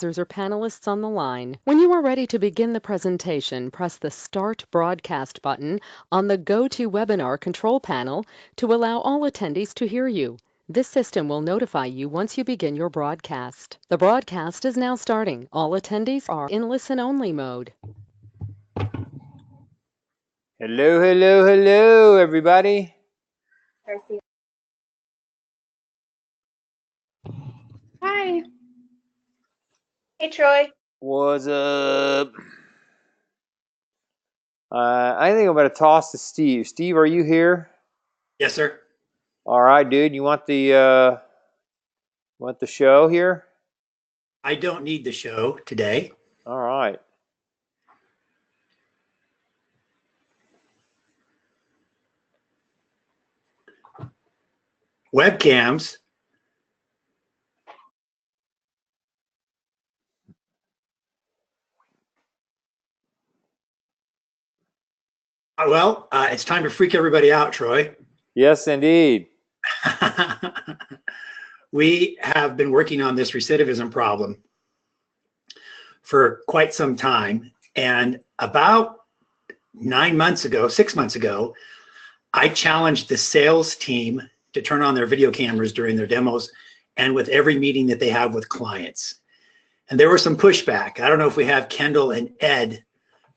Or panelists on the line. When you are ready to begin the presentation, press the Start Broadcast button on the GoToWebinar control panel to allow all attendees to hear you. This system will notify you once you begin your broadcast. The broadcast is now starting. All attendees are in listen-only mode. Hello, hello, hello, everybody. Hi. Hey, Troy. What's up? I think I'm going to toss to Steve. Steve, are you here? Yes, sir. All right, dude. You want the show here? I don't need the show today. All right. Webcams. Well, it's time to freak everybody out, Troy. Yes, indeed. We have been working on this recidivism problem for quite some time. And about 6 months ago, I challenged the sales team to turn on their video cameras during their demos and with every meeting that they have with clients. And there was some pushback. I don't know if we have Kendall and Ed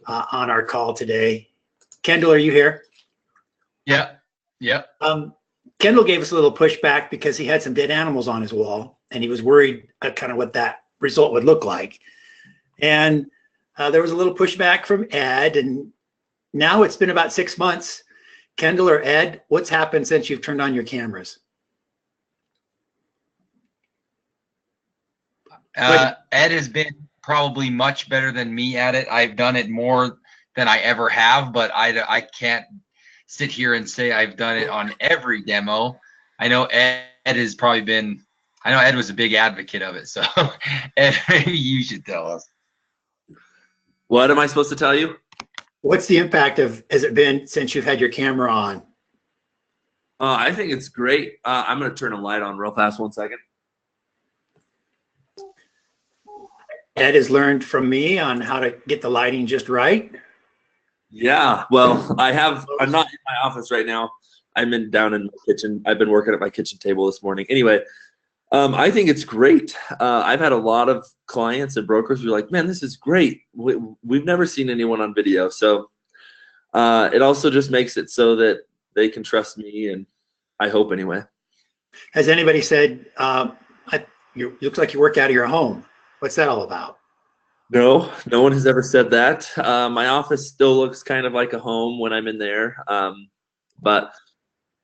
on our call today. Kendall, are you here? Yeah. Kendall gave us a little pushback because he had some dead animals on his wall and he was worried kind of what that result would look like. And there was a little pushback from Ed, and now it's been about 6 months. Kendall or Ed, what's happened since you've turned on your cameras? Ed has been probably much better than me at it. I've done it more than I ever have, but I can't sit here and say I've done it on every demo. I know Ed has probably been, I know Ed was a big advocate of it, so Ed, maybe you should tell us. What am I supposed to tell you? What's the impact has it been since you've had your camera on? I think it's great. I'm going to turn a light on real fast, 1 second. Ed has learned from me on how to get the lighting just right. Yeah, well, I'm not in my office right now. I'm down in my kitchen. I've been working at my kitchen table this morning. Anyway, I think it's great. I've had a lot of clients and brokers who are like, man, this is great. We've never seen anyone on video. So it also just makes it so that they can trust me, and I hope anyway. Has anybody said, looks like you work out of your home? What's that all about? No one has ever said that. My office still looks kind of like a home when I'm in there, but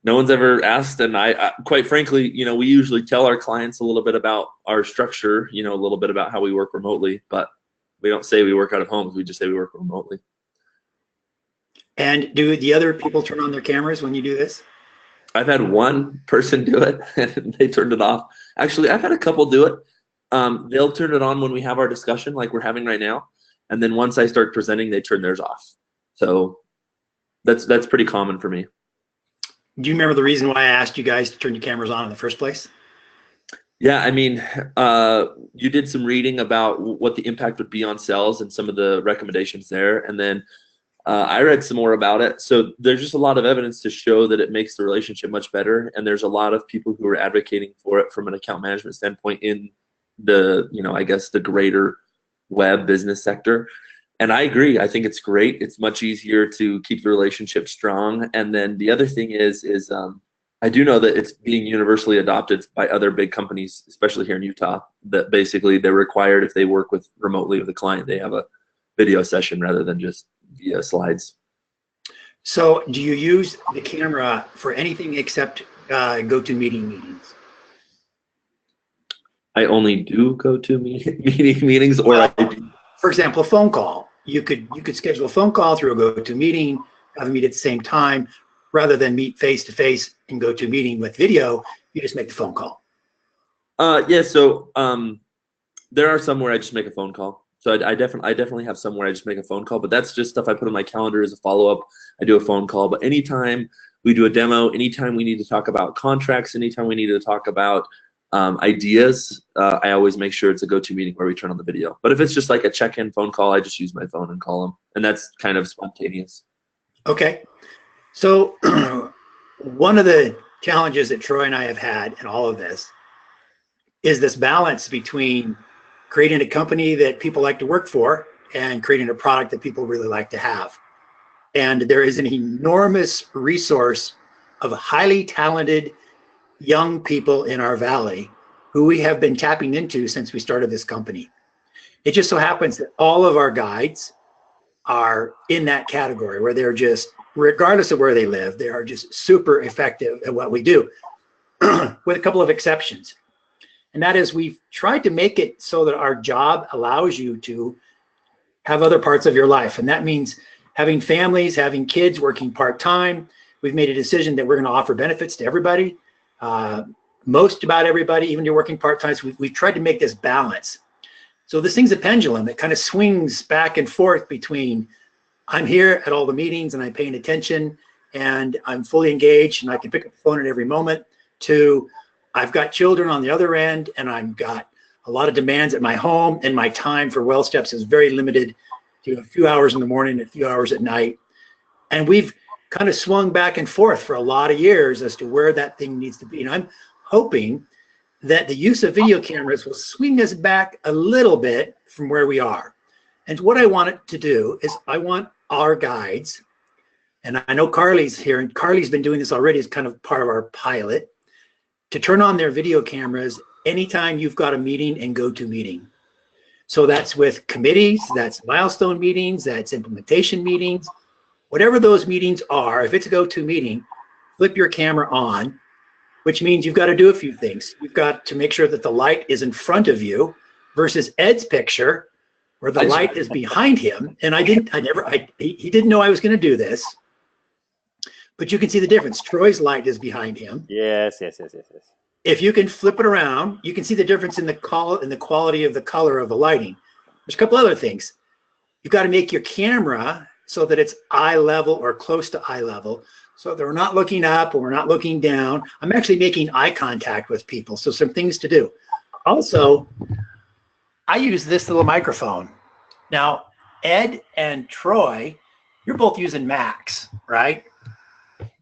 no one's ever asked. And I quite frankly, we usually tell our clients a little bit about our structure, a little bit about how we work remotely, but we don't say we work out of homes. We just say we work remotely. And do the other people turn on their cameras when you do this? I've had one person do it and they turned it off. Actually, I've had a couple do it. They'll turn it on when we have our discussion like we're having right now. And then once I start presenting, they turn theirs off. So that's pretty common for me. Do you remember the reason why I asked you guys to turn your cameras on in the first place? Yeah, I mean, you did some reading about what the impact would be on sales and some of the recommendations there. And then I read some more about it. So there's just a lot of evidence to show that it makes the relationship much better. And there's a lot of people who are advocating for it from an account management standpoint in the, I guess the greater web business sector. And I agree. I think it's great. It's much easier to keep the relationship strong. And then the other thing is I do know that it's being universally adopted by other big companies, especially here in Utah, that basically they're required, if they work with remotely with a client, they have a video session rather than just via slides. So do you use the camera for anything except GoToMeeting meetings? I only do GoToMeeting meetings, or for example, a phone call. You could schedule a phone call through a GoToMeeting, have them meet at the same time, rather than meet face to face and GoToMeeting with video. You just make the phone call. Yeah. So there are some where I just make a phone call. So I definitely have some where I just make a phone call, but that's just stuff I put on my calendar as a follow up. I do a phone call, but anytime we do a demo, anytime we need to talk about contracts, anytime we need to talk about ideas, I always make sure it's a GoToMeeting where we turn on the video. But if it's just like a check-in phone call, I just use my phone and call them, and that's kind of spontaneous. Okay. So one of the challenges that Troy and I have had in all of this is this balance between creating a company that people like to work for and creating a product that people really like to have. And there is an enormous resource of highly talented young people in our valley who we have been tapping into since we started this company. It just so happens that all of our guides are in that category where they're just, regardless of where they live, they are just super effective at what we do, with a couple of exceptions. And that is, we've tried to make it so that our job allows you to have other parts of your life. And that means having families, having kids, working part-time. We've made a decision that we're going to offer benefits to everybody, most about everybody, even if you're working part-time. So we've tried to make this balance. So this thing's a pendulum that kind of swings back and forth between I'm here at all the meetings and I'm paying attention and I'm fully engaged and I can pick up the phone at every moment, to I've got children on the other end and I've got a lot of demands at my home and my time for WellSteps is very limited to a few hours in the morning, a few hours at night. And we've kind of swung back and forth for a lot of years as to where that thing needs to be. And I'm hoping that the use of video cameras will swing us back a little bit from where we are. And what I want it to do is I want our guides, and I know Carly's here, and Carly's been doing this already as kind of part of our pilot, to turn on their video cameras anytime you've got a meeting and GoToMeeting. So that's with committees, that's milestone meetings, that's implementation meetings, whatever those meetings are. If it's a GoToMeeting, flip your camera on, which means you've got to do a few things. You've got to make sure that the light is in front of you versus Ed's picture where the light is behind him. And he didn't know I was going to do this, but you can see the difference. Troy's light is behind him. Yes. If you can flip it around, you can see the difference in the quality of the color of the lighting. There's a couple other things. You've got to make your camera so that it's eye level or close to eye level, so that we're not looking up or we're not looking down. I'm actually making eye contact with people, so some things to do. Also, I use this little microphone. Now, Ed and Troy, you're both using Macs, right?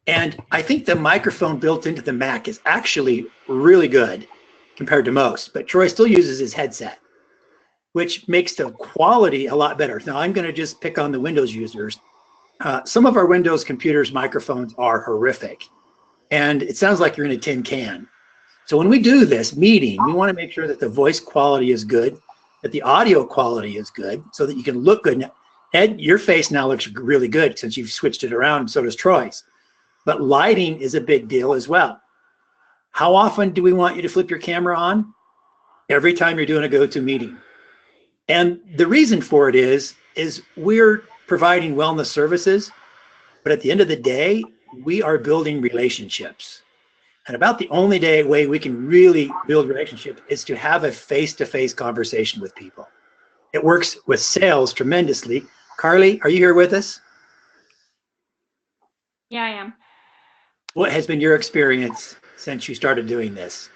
And I think the microphone built into the Mac is actually really good compared to most, but Troy still uses his headset, which makes the quality a lot better. Now, I'm going to just pick on the Windows users. Some of our Windows computers' microphones are horrific, and it sounds like you're in a tin can. So when we do this meeting, we want to make sure that the voice quality is good, that the audio quality is good, so that you can look good. Now, Ed, your face now looks really good since you've switched it around, so does Troy's. But lighting is a big deal as well. How often do we want you to flip your camera on? Every time you're doing a GoToMeeting. And the reason for it is we're providing wellness services, but at the end of the day, we are building relationships. And about the only way we can really build relationships is to have a face-to-face conversation with people. It works with sales tremendously. Carly, are you here with us? Yeah, I am. What has been your experience since you started doing this?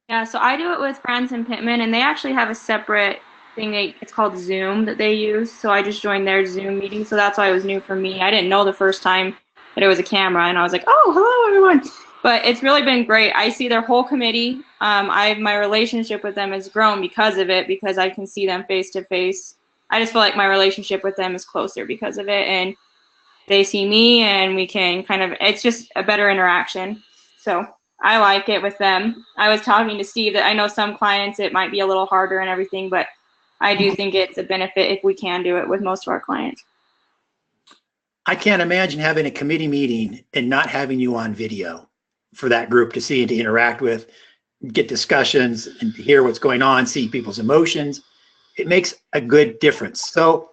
Yeah, so I do it with Friends in Pittman, and they actually have a separate thing. It's called Zoom that they use. So I just joined their Zoom meeting. So that's why it was new for me. I didn't know the first time that it was a camera, and I was like, oh, hello, everyone. But it's really been great. I see their whole committee. My relationship with them has grown because of it, because I can see them face to face. I just feel like my relationship with them is closer because of it. And they see me, and we can kind of, it's just a better interaction. So I like it with them. I was talking to Steve that I know some clients, it might be a little harder and everything, but I do think it's a benefit if we can do it with most of our clients. I can't imagine having a committee meeting and not having you on video for that group to see and to interact with, get discussions and to hear what's going on, see people's emotions. It makes a good difference. So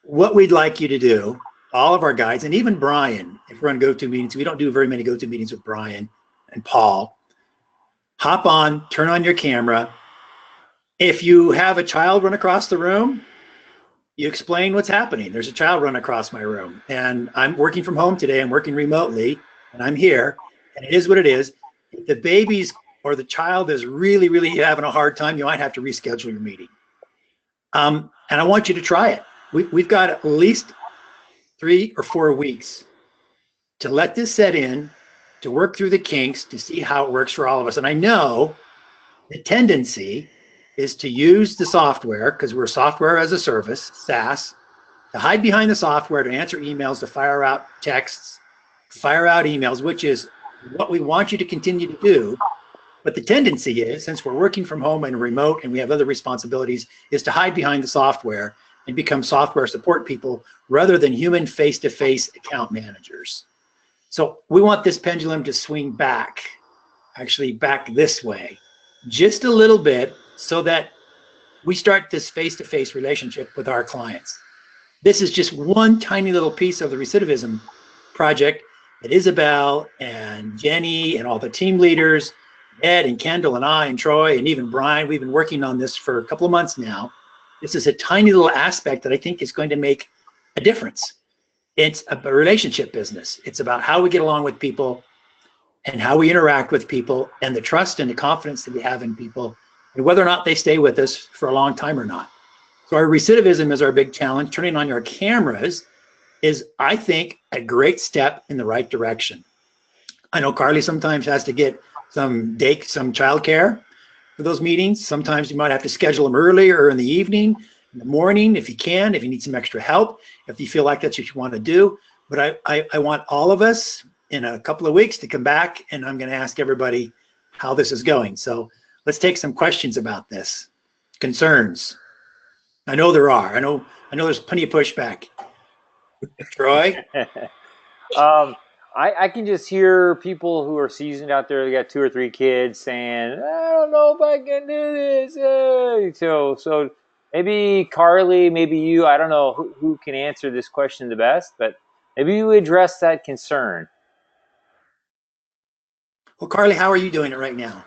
what we'd like you to do, all of our guides, and even Brian, if we're on GoToMeetings, we don't do very many GoToMeetings with Brian and Paul. Hop on, turn on your camera. If you have a child run across the room, you explain what's happening. There's a child run across my room, and I'm working from home today. I'm working remotely, and I'm here, and it is what it is. If the baby's or the child is really, really having a hard time, you might have to reschedule your meeting. And I want you to try it. We've got at least 3 or 4 weeks to let this set in, to work through the kinks, to see how it works for all of us. And I know the tendency is to use the software, because we're software as a service, SaaS, to hide behind the software, to answer emails, to fire out texts, fire out emails, which is what we want you to continue to do. But the tendency is, since we're working from home and remote and we have other responsibilities, is to hide behind the software and become software support people rather than human face-to-face account managers. So we want this pendulum to swing back, actually back this way, just a little bit, so that we start this face-to-face relationship with our clients. This is just one tiny little piece of the recidivism project that Isabel and Jenny and all the team leaders, Ed and Kendall and I and Troy and even Brian, we've been working on this for a couple of months now. This is a tiny little aspect that I think is going to make a difference. It's a relationship business. It's about how we get along with people and how we interact with people and the trust and the confidence that we have in people and whether or not they stay with us for a long time or not. So our recidivism is our big challenge. Turning on your cameras is, I think, a great step in the right direction. I know Carly sometimes has to get some childcare for those meetings. Sometimes you might have to schedule them early or in the evening, in the morning, if you can, if you need some extra help, if you feel like that's what you want to do. But I want all of us in a couple of weeks to come back, and I'm going to ask everybody how this is going. So let's take some questions about this. Concerns. I know there are. I know there's plenty of pushback. Troy? I can just hear people who are seasoned out there, they got 2 or 3 kids saying, I don't know if I can do this. So maybe Carly, maybe you, I don't know who can answer this question the best, but maybe you address that concern. Well, Carly, how are you doing it right now?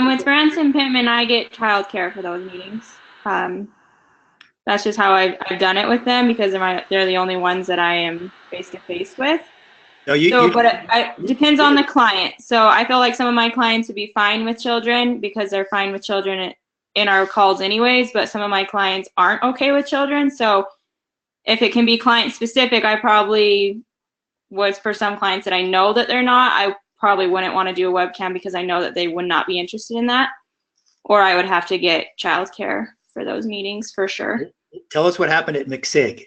With Branson Pittman, I get childcare for those meetings. That's just how I've done it with them, because they're the only ones that I am face-to-face with. No, but it depends on the client. So I feel like some of my clients would be fine with children because they're fine with children in our calls anyways, but some of my clients aren't okay with children. So if it can be client-specific, I probably would, for some clients that I know that they're not, I probably wouldn't want to do a webcam because I know that they would not be interested in that. Or I would have to get childcare for those meetings for sure. Tell us what happened at McSig.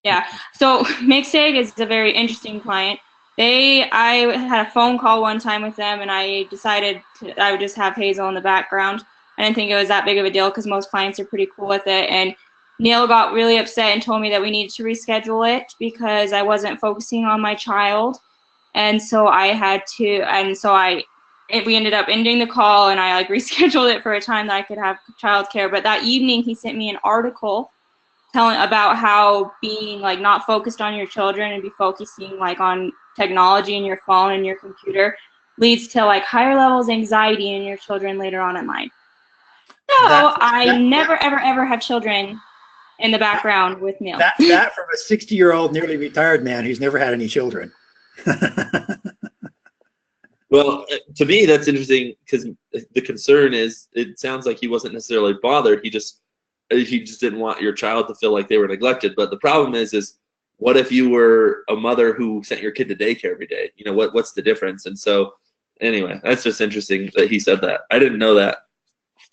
Yeah, so McSig is a very interesting client. I had a phone call one time with them, and I decided I would just have Hazel in the background. I didn't think it was that big of a deal because most clients are pretty cool with it. And Neil got really upset and told me that we needed to reschedule it because I wasn't focusing on my child. And so I had to, and so we ended up ending the call, and I rescheduled it for a time that I could have childcare. But that evening he sent me an article telling about how being not focused on your children and be focusing on technology and your phone and your computer leads to higher levels of anxiety in your children later on in life. So I never ever have children in the background with Neil. That from a 60-year-old nearly retired man who's never had any children. Well, to me, that's interesting because the concern is it sounds like he wasn't necessarily bothered. He just didn't want your child to feel like they were neglected. But the problem is what if you were a mother who sent your kid to daycare every day? What's the difference? And so anyway, that's just interesting that he said that. I didn't know that.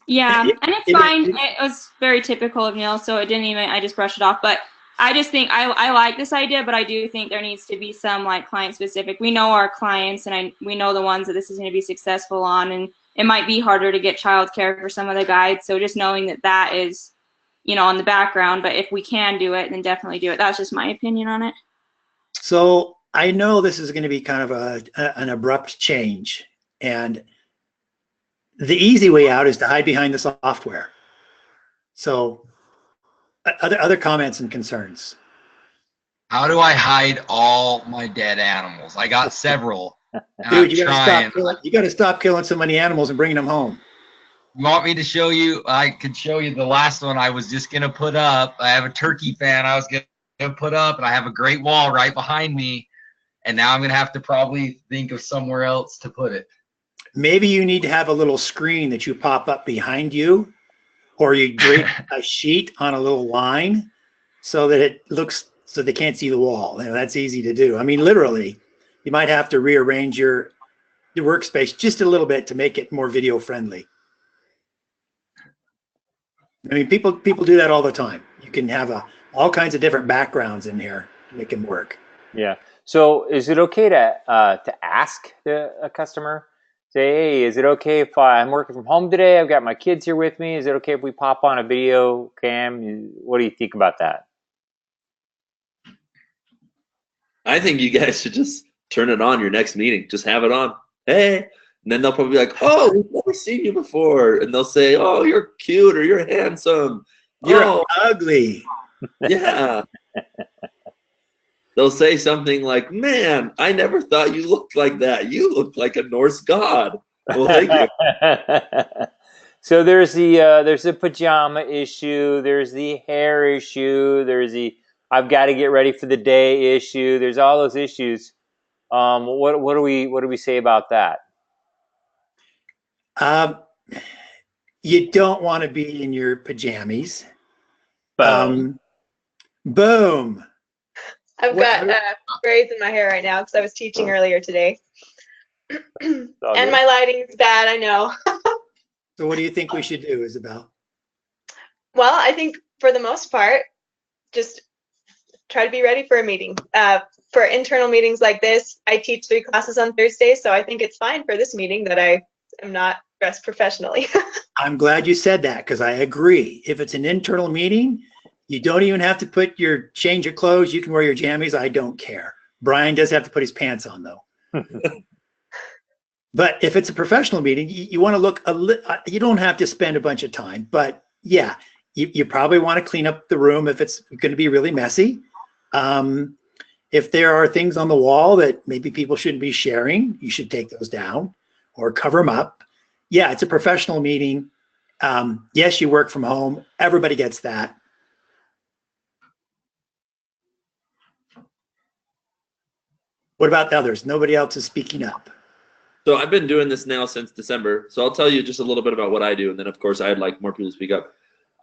Yeah, and it's fine. It was very typical of Neil, so I just brushed it off. But I just think I like this idea, but I do think there needs to be some client specific. We know our clients, and we know the ones that this is going to be successful on, and it might be harder to get childcare for some of the guides. So just knowing that is, on the background. But if we can do it, then definitely do it. That's just my opinion on it. So I know this is going to be kind of an abrupt change, and the easy way out is to hide behind the software. So other comments and concerns. How do I hide all my dead animals? I got several. Dude, you gotta stop killing so many animals and bringing them home. You want me to show you? I could show you the last one I was just gonna put up. I have a turkey fan I was gonna put up, and I have a great wall right behind me. and now I'm gonna have to probably think of somewhere else to put it. Maybe you need to have a little screen that you pop up behind you, or you drape a sheet on a little line so that it looks so they can't see the wall. You know, that's easy to do. I mean, literally, you might have to rearrange your workspace just a little bit to make it more video friendly. I mean, people do that all the time. You can have all kinds of different backgrounds in here to make them work. Yeah. So is it okay to ask a customer? Say, hey, is it okay if I'm working from home today? I've got my kids here with me. Is it okay if we pop on a video cam? What do you think about that? I think you guys should just turn it on your next meeting. Just have it on. Hey. And then they'll probably be like, oh, we've never seen you before. And they'll say, oh, you're cute or you're handsome. You're ugly. Yeah. They'll say something like, man, I never thought you looked like that. You look like a Norse god. Well, thank you. So there's the pajama issue. There's the hair issue. There's the I've got to get ready for the day issue. There's all those issues. What do we say about that? You don't want to be in your pajamas. Boom. Boom. I've got braids in my hair right now because I was teaching earlier today. And my lighting's bad, I know. So what do you think we should do, Isabel? Well, I think for the most part, just try to be ready for a meeting. For internal meetings like this, I teach 3 classes on Thursdays, so I think it's fine for this meeting that I am not dressed professionally. I'm glad you said that because I agree. If it's an internal meeting, you don't even have to change your clothes. You can wear your jammies. I don't care. Brian does have to put his pants on though. But if it's a professional meeting, you want to look you don't have to spend a bunch of time, but yeah, you probably want to clean up the room if it's going to be really messy. If there are things on the wall that maybe people shouldn't be sharing, you should take those down or cover them up. Yeah, it's a professional meeting. Yes, you work from home. Everybody gets that. What about the others? Nobody else is speaking up. So I've been doing this now since December. So I'll tell you just a little bit about what I do. And then, of course, I'd like more people to speak up.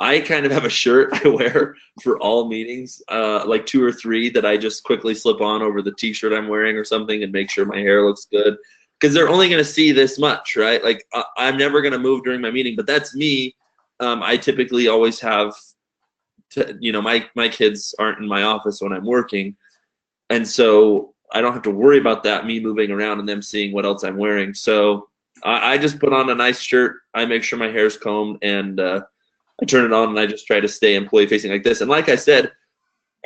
I kind of have a shirt I wear for all meetings, like 2 or 3 that I just quickly slip on over the T-shirt I'm wearing or something and make sure my hair looks good. Because they're only going to see this much, right? Like, I'm never going to move during my meeting, but that's me. I typically always have, my kids aren't in my office when I'm working. And so I don't have to worry about that, me moving around and them seeing what else I'm wearing. So I just put on a nice shirt. I make sure my hair's combed and I turn it on and I just try to stay employee facing like this. And like I said,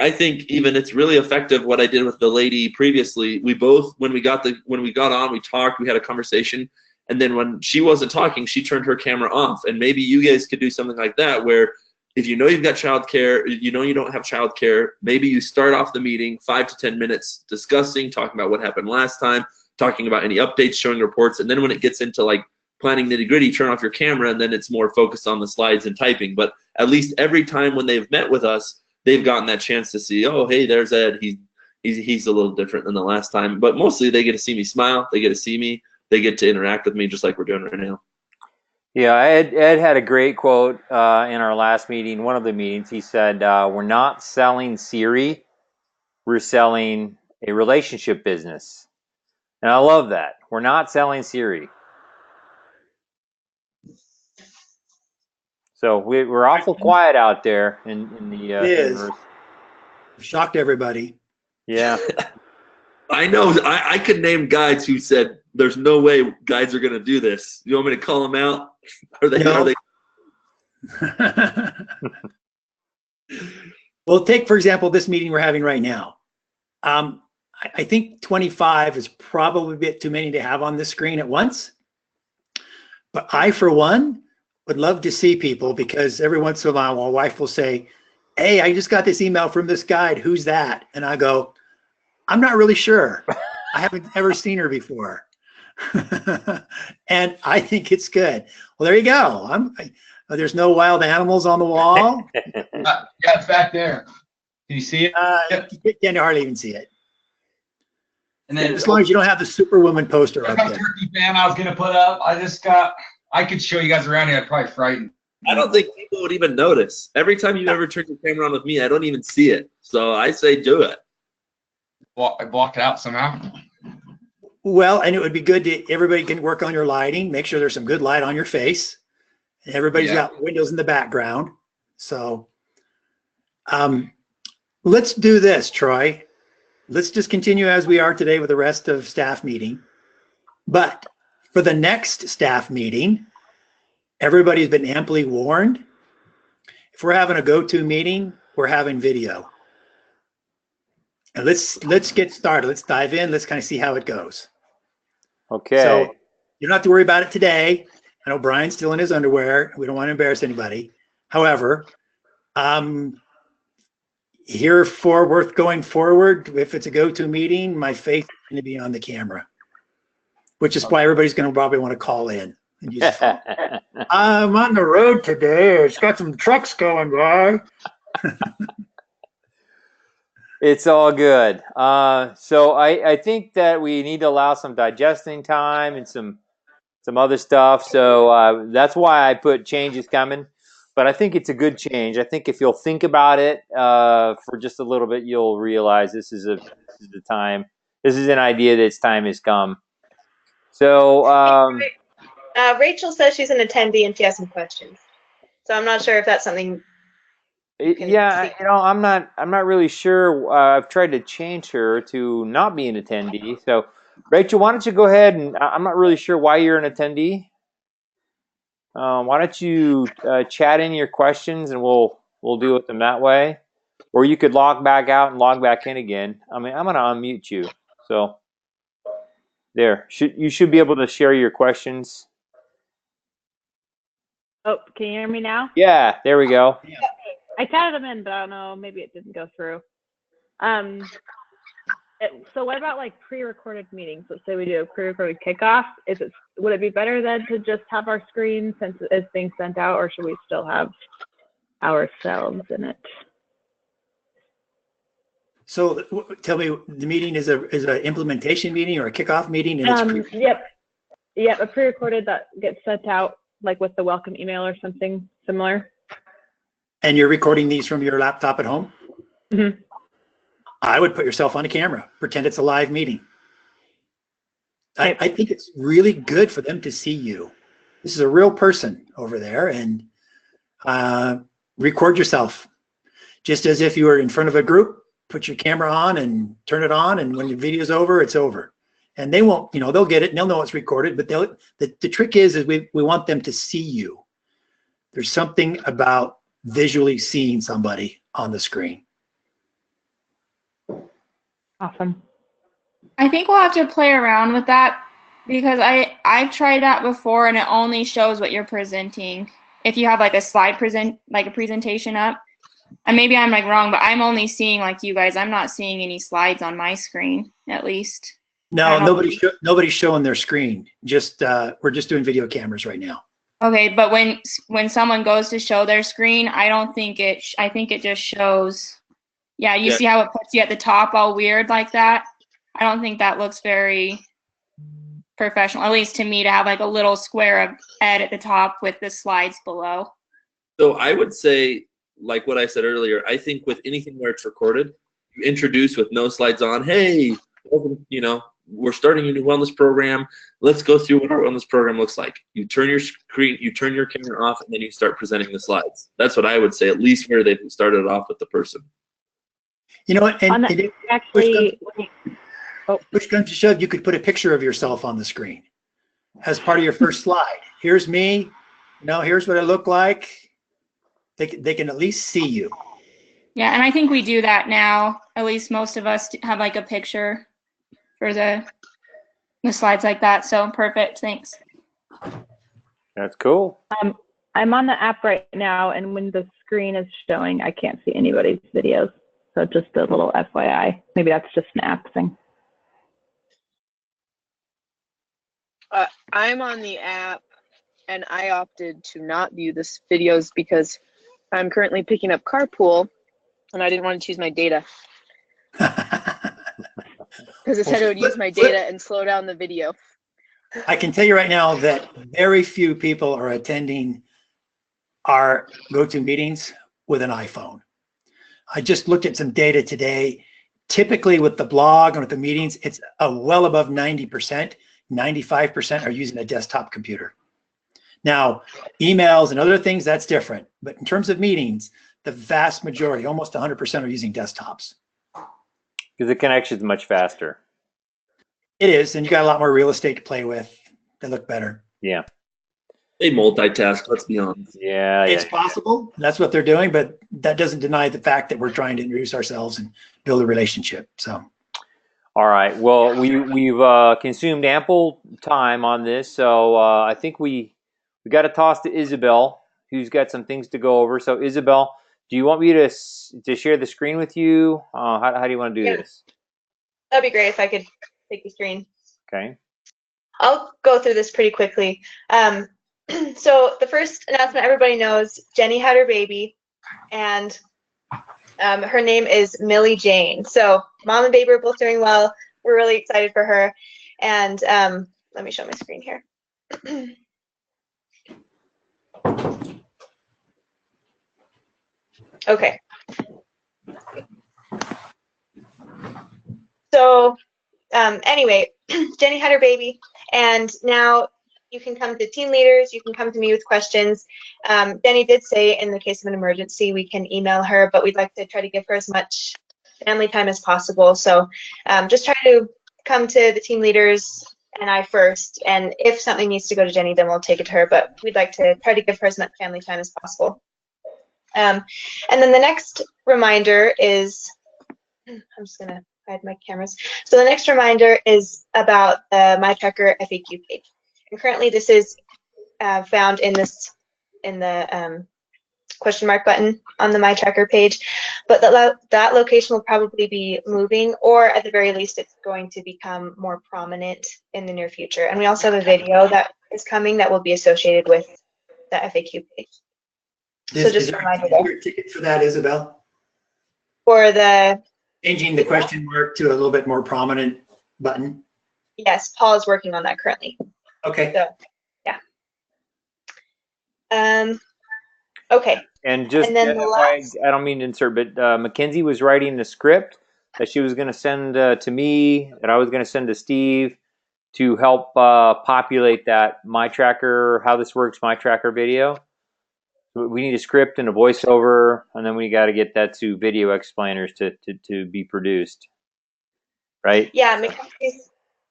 I think even it's really effective what I did with the lady previously. We both, when we got on, we talked, we had a conversation. And then when she wasn't talking, she turned her camera off. And maybe you guys could do something like that where if you know you've got childcare, you know you don't have childcare, maybe you start off the meeting 5 to 10 minutes discussing, talking about what happened last time, talking about any updates, showing reports, and then when it gets into like planning nitty-gritty, turn off your camera, and then it's more focused on the slides and typing. But at least every time when they've met with us, they've gotten that chance to see, oh, hey, there's Ed. He's a little different than the last time. But mostly they get to see me smile, they get to see me, they get to interact with me just like we're doing right now. Yeah, Ed had a great quote in our last meeting, one of the meetings. He said, we're not selling Siri, we're selling a relationship business. And I love that. We're not selling Siri. So we're awful quiet out there in the universe. Shocked everybody. Yeah. I know. I could name guides who said, there's no way guides are going to do this. You want me to call them out? Are they? Well, take, for example, this meeting we're having right now. I think 25 is probably a bit too many to have on the screen at once. But I, for one, would love to see people because every once in a while, my wife will say, hey, I just got this email from this guide. Who's that? And I go, I'm not really sure. I haven't ever seen her before. And I think it's good. Well, there you go. There's no wild animals on the wall. Yeah, it's back there. Can you see it? You can hardly even see it. And then As long as you don't have the Superwoman poster up a there. turkey fan I was gonna put up. I could show you guys around here. I'd probably frighten. I don't think people would even notice. Every time you ever turn your camera on with me, I don't even see it. So I say do it. I block it out somehow. Well, and it would be good to, everybody can work on your lighting, make sure there's some good light on your face. Everybody's Yeah. got windows in the background. So let's do this, Troy. Let's just continue as we are today with the rest of staff meeting. But for the next staff meeting, everybody's been amply warned. If we're having a go-to meeting, we're having video. And let's get started. Let's dive in. Let's kind of see how it goes. Okay. So you don't have to worry about it today. I know Brian's still in his underwear. We don't want to embarrass anybody. However, going forward, if it's a go-to meeting, my face is going to be on the camera, which is why everybody's going to probably want to call in. And use the phone. I'm on the road today. It's got some trucks going by. It's all good. So I think that we need to allow some digesting time and some other stuff. So that's why I put changes coming. But I think it's a good change. I think if you'll think about it for just a little bit, you'll realize this is the time. This is an idea that its time has come. So Rachel says she's an attendee and she has some questions. So I'm not sure if that's something. yeah, I'm not really sure. I've tried to change her to not be an attendee. So Rachel, why don't you go ahead and I'm not really sure why you're an attendee. Why don't you chat in your questions and we'll deal with them that way, or you could log back out and log back in again. I mean, I'm gonna unmute you. So there, you should be able to share your questions. Oh, can you hear me now? Yeah, there we go. I chatted them in, but I don't know, maybe it didn't go through. So what about like pre-recorded meetings? Let's say we do a pre-recorded kickoff. Would it be better then to just have our screen since it's being sent out, or should we still have ourselves in it? So tell me, the meeting is an implementation meeting or a kickoff meeting? And Yep, a pre-recorded that gets sent out like with the welcome email or something similar. And you're recording these from your laptop at home? Mm-hmm. I would put yourself on a camera, pretend it's a live meeting. I think it's really good for them to see you. This is a real person over there, and record yourself just as if you were in front of a group. Put your camera on and turn it on, and when the video's over, it's over. And they won't, they'll get it and they'll know it's recorded, but the trick is we want them to see you. There's something about visually seeing somebody on the screen. Awesome. I think we'll have to play around with that because I've tried that before and it only shows what you're presenting. If you have like a presentation up, and maybe I'm like wrong, but I'm only seeing like you guys. I'm not seeing any slides on my screen, at least. No, nobody's showing their screen. We're just doing video cameras right now. Okay, but when someone goes to show their screen, I think it just shows. Yeah, you see how it puts you at the top all weird like that? I don't think that looks very professional, at least to me, to have like a little square of Ed at the top with the slides below. So I would say, like what I said earlier, I think with anything where it's recorded, you introduce with no slides on, hey, we're starting a new wellness program. Let's go through what our wellness program looks like. You turn your screen, you turn your camera off, and then you start presenting the slides. That's what I would say, at least where they started off with the person. Push comes to shove, you could put a picture of yourself on the screen as part of your first slide. Here's me. Here's what I look like. They can at least see you. Yeah, and I think we do that now. At least most of us have like a picture for the slides like that. So perfect. Thanks. That's cool. I'm on the app right now, and when the screen is showing, I can't see anybody's videos. So just a little FYI. Maybe that's just an app thing. I'm on the app, and I opted to not view this videos because I'm currently picking up carpool, and I didn't want to choose my data. because it said it would use my data and slow down the video. I can tell you right now that very few people are attending our GoToMeetings with an iPhone. I just looked at some data today. Typically with the blog and with the meetings, it's well above 90%, 95% are using a desktop computer. Now, emails and other things, that's different. But in terms of meetings, the vast majority, almost 100% are using desktops. Because the connection is much faster. It is, and you got a lot more real estate to play with. They look better. Yeah. They multitask, let's be honest. Yeah. It's possible. That's what they're doing, but that doesn't deny the fact that we're trying to introduce ourselves and build a relationship. So. All right. Well, we've consumed ample time on this, so I think we got to toss to Isabel, who's got some things to go over. So, Isabel, do you want me to share the screen with you? How do you want to do this? That'd be great if I could take the screen. Okay. I'll go through this pretty quickly. So the first announcement everybody knows, Jenny had her baby, and her name is Millie Jane. So mom and baby are both doing well. We're really excited for her. And let me show my screen here. Okay. So anyway, Jenny had her baby, and now you can come to team leaders, you can come to me with questions. Jenny did say in the case of an emergency, we can email her, but we'd like to try to give her as much family time as possible. So just try to come to the team leaders and I first, and if something needs to go to Jenny, then we'll take it to her, but we'd like to try to give her as much family time as possible. And then the next reminder is, I'm just gonna hide my cameras. So the next reminder is about the MyTracker FAQ page. And currently this is found in the question mark button on the MyTracker page, but that location will probably be moving, or at the very least it's going to become more prominent in the near future. And we also have a video that is coming that will be associated with the FAQ page. So just a reminder there. Is there a ticket for that, Isabel? For the changing the question mark to a little bit more prominent button? Yes, Paul is working on that currently. Okay. So, yeah. Okay. And just, then the last... I don't mean to insert, but Mackenzie was writing the script that she was going to send to me, that I was going to send to Steve to help populate that MyTracker, how this works, MyTracker video. We need a script and a voiceover, and then we got to get that to video explainers to be produced, right? Yeah,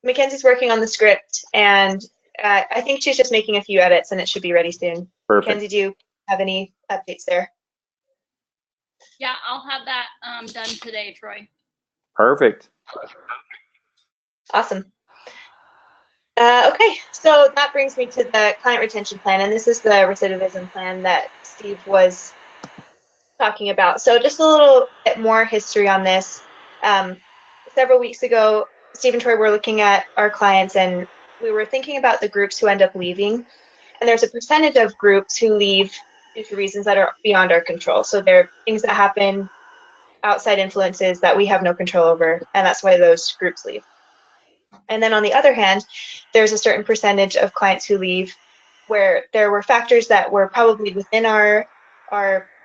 Mackenzie's working on the script, and I think she's just making a few edits, and it should be ready soon. Perfect. Mackenzie, do you have any updates there? Yeah, I'll have that done today, Troy. Perfect. Awesome. Okay, so that brings me to the client retention plan, and this is the recidivism plan that Steve was talking about. So just a little bit more history on this. Several weeks ago, Steve and Troy were looking at our clients, and we were thinking about the groups who end up leaving. And there's a percentage of groups who leave due to reasons that are beyond our control. So there are things that happen, outside influences that we have no control over, and that's why those groups leave. And then on the other hand, there's a certain percentage of clients who leave where there were factors that were probably within our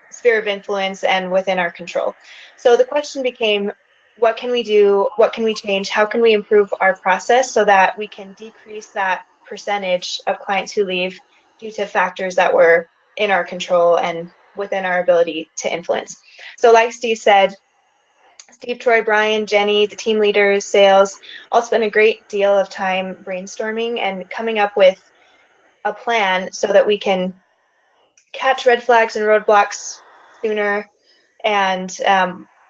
sphere of influence and within our control. So the question became, what can we do? What can we change? How can we improve our process so that we can decrease that percentage of clients who leave due to factors that were in our control and within our ability to influence? So like Steve said, Steve, Troy, Brian, Jenny, the team leaders, sales, all spent a great deal of time brainstorming and coming up with a plan so that we can catch red flags and roadblocks sooner and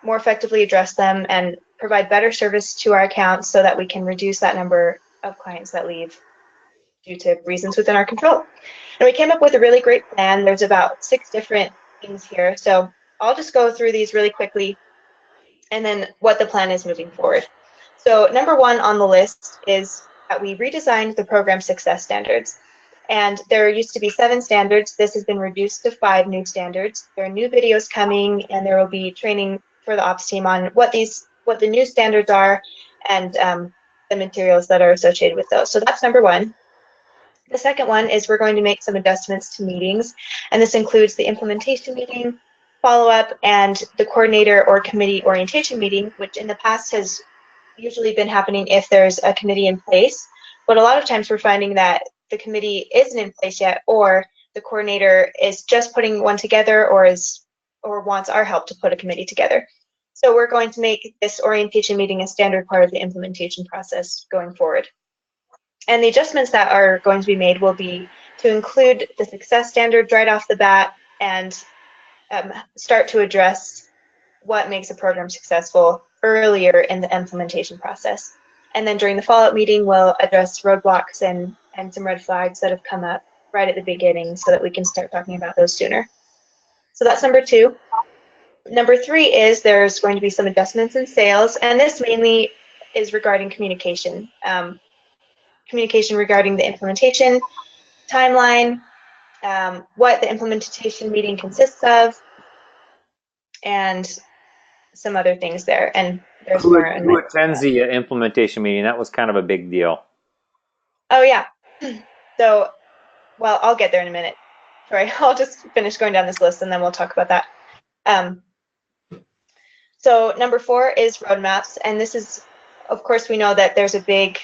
more effectively address them and provide better service to our accounts so that we can reduce that number of clients that leave due to reasons within our control. And we came up with a really great plan. There's about 6 different things here. So I'll just go through these really quickly and then what the plan is moving forward. So number 1 on the list is that we redesigned the program success standards. And there used to be 7 standards. This has been reduced to 5 new standards. There are new videos coming, and there will be training for the ops team on what the new standards are and the materials that are associated with those. So that's number one. The second one is we're going to make some adjustments to meetings, and this includes the implementation meeting, follow-up, and the coordinator or committee orientation meeting, which in the past has usually been happening if there's a committee in place. But a lot of times we're finding that the committee isn't in place yet, or the coordinator is just putting one together, or wants our help to put a committee together. So we're going to make this orientation meeting a standard part of the implementation process going forward. And the adjustments that are going to be made will be to include the success standards right off the bat and start to address what makes a program successful earlier in the implementation process. And then during the follow-up meeting, we'll address roadblocks and some red flags that have come up right at the beginning so that we can start talking about those sooner. So that's number two. Number three is there's going to be some adjustments in sales, and this mainly is regarding communication. Communication regarding the implementation timeline, what the implementation meeting consists of, and some other things there. And there's more. Who attends the implementation meeting? That was kind of a big deal. Oh, yeah. So, well, I'll get there in a minute. Sorry, I'll just finish going down this list and then we'll talk about that. So number 4 is roadmaps. And this is, of course, we know that there's a big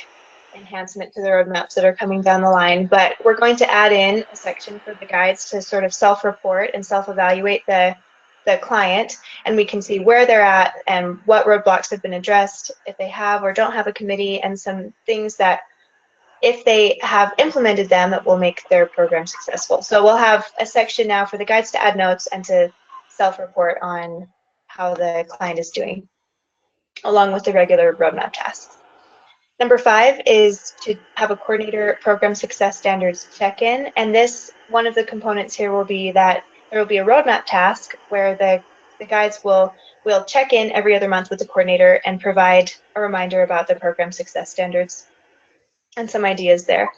enhancement to the roadmaps that are coming down the line, but we're going to add in a section for the guides to sort of self-report and self-evaluate the client, and we can see where they're at and what roadblocks have been addressed, if they have or don't have a committee, and some things that if they have implemented them, it will make their program successful. So we'll have a section now for the guides to add notes and to self-report on how the client is doing, along with the regular roadmap tasks. Number 5 is to have a coordinator program success standards check-in, and this, one of the components here will be that there will be a roadmap task where the guides will check in every other month with the coordinator and provide a reminder about the program success standards and some ideas there.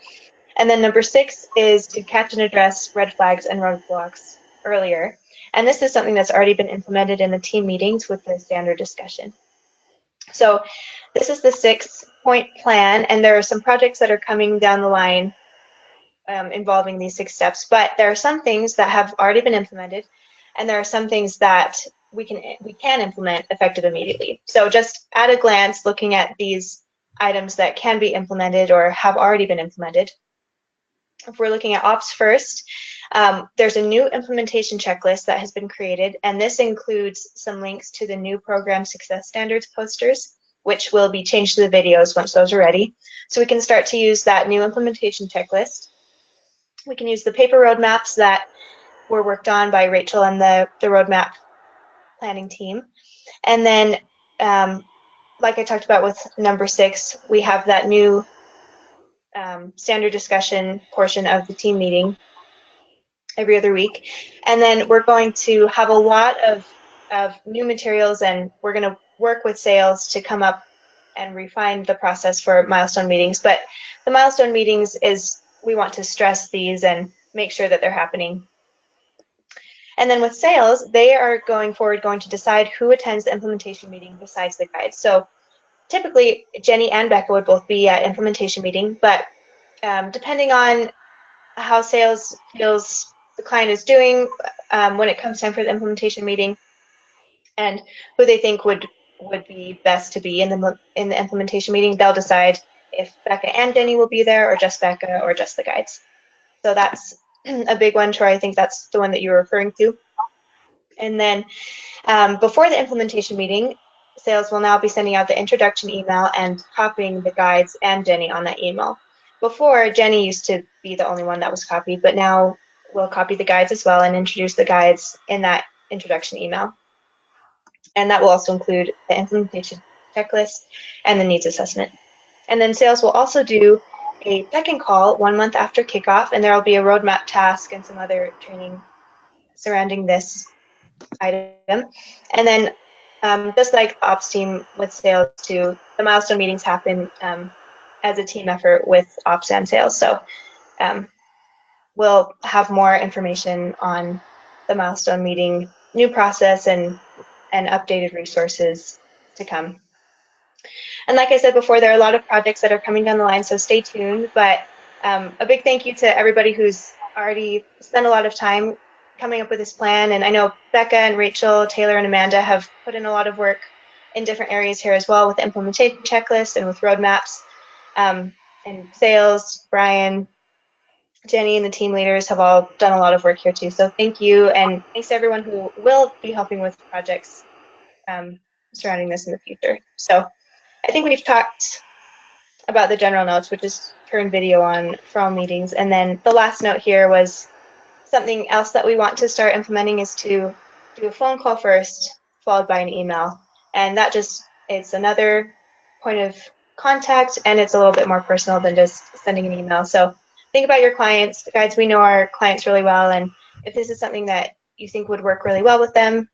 And then number 6 is to catch and address red flags and roadblocks earlier. And this is something that's already been implemented in the team meetings with the standard discussion. So this is the 6-point plan, and there are some projects that are coming down the line involving these 6 steps, but there are some things that have already been implemented, and there are some things that we can implement effective immediately. So just at a glance, looking at these items that can be implemented or have already been implemented. If we're looking at ops first, there's a new implementation checklist that has been created, and this includes some links to the new program success standards posters, which will be changed to the videos once those are ready. So we can start to use that new implementation checklist. We can use the paper roadmaps that were worked on by Rachel and the roadmap planning team. And then, like I talked about with number 6, we have that new standard discussion portion of the team meeting every other week. And then we're going to have a lot of new materials, and we're going to work with sales to come up and refine the process for milestone meetings. But the milestone meetings is, we want to stress these and make sure that they're happening. And then with sales, they are going to decide who attends the implementation meeting besides the guides. So typically, Jenny and Becca would both be at implementation meeting, but depending on how sales feels the client is doing when it comes time for the implementation meeting, and who they think would be best to be in the implementation meeting, they'll decide if Becca and Jenny will be there, or just Becca, or just the guides. So that's a big one, Troy. I think that's the one that you were referring to. And then before the implementation meeting, sales will now be sending out the introduction email and copying the guides and Jenny on that email. Before, Jenny used to be the only one that was copied, but now we'll copy the guides as well and introduce the guides in that introduction email. And that will also include the implementation checklist and the needs assessment. And then sales will also do a check-in call 1 month after kickoff, and there will be a roadmap task and some other training surrounding this item. And then just like the ops team with sales too, the milestone meetings happen as a team effort with ops and sales. So we'll have more information on the milestone meeting, new process, and updated resources to come. And like I said before, there are a lot of projects that are coming down the line, so stay tuned. But a big thank you to everybody who's already spent a lot of time coming up with this plan. And I know Becca and Rachel, Taylor, and Amanda have put in a lot of work in different areas here as well with the implementation checklist and with roadmaps. And sales, Brian, Jenny, and the team leaders have all done a lot of work here too. So thank you, and thanks to everyone who will be helping with projects surrounding this in the future. So I think we've talked about the general notes, which is turn video on for all meetings. And then the last note here was something else that we want to start implementing is to do a phone call first, followed by an email. And that just, it's another point of contact, and it's a little bit more personal than just sending an email. So think about your clients. Guys, we know our clients really well, and if this is something that you think would work really well with them,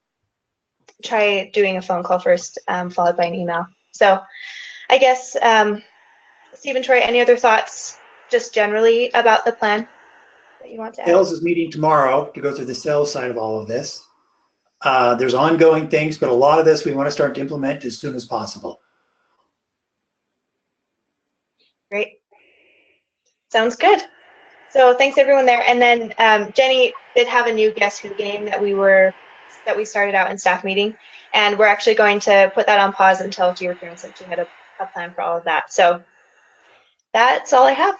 try doing a phone call first, followed by an email. So I guess, Steve and Troy, any other thoughts just generally about the plan that you want to add? Sales is meeting tomorrow to go through the sales side of all of this. There's ongoing things, but a lot of this we want to start to implement as soon as possible. Great. Sounds good. So thanks everyone there. And then Jenny did have a new Guess Who game that we started out in staff meeting, and we're actually going to put that on pause until she returns, since she had a plan for all of that. So that's all I have.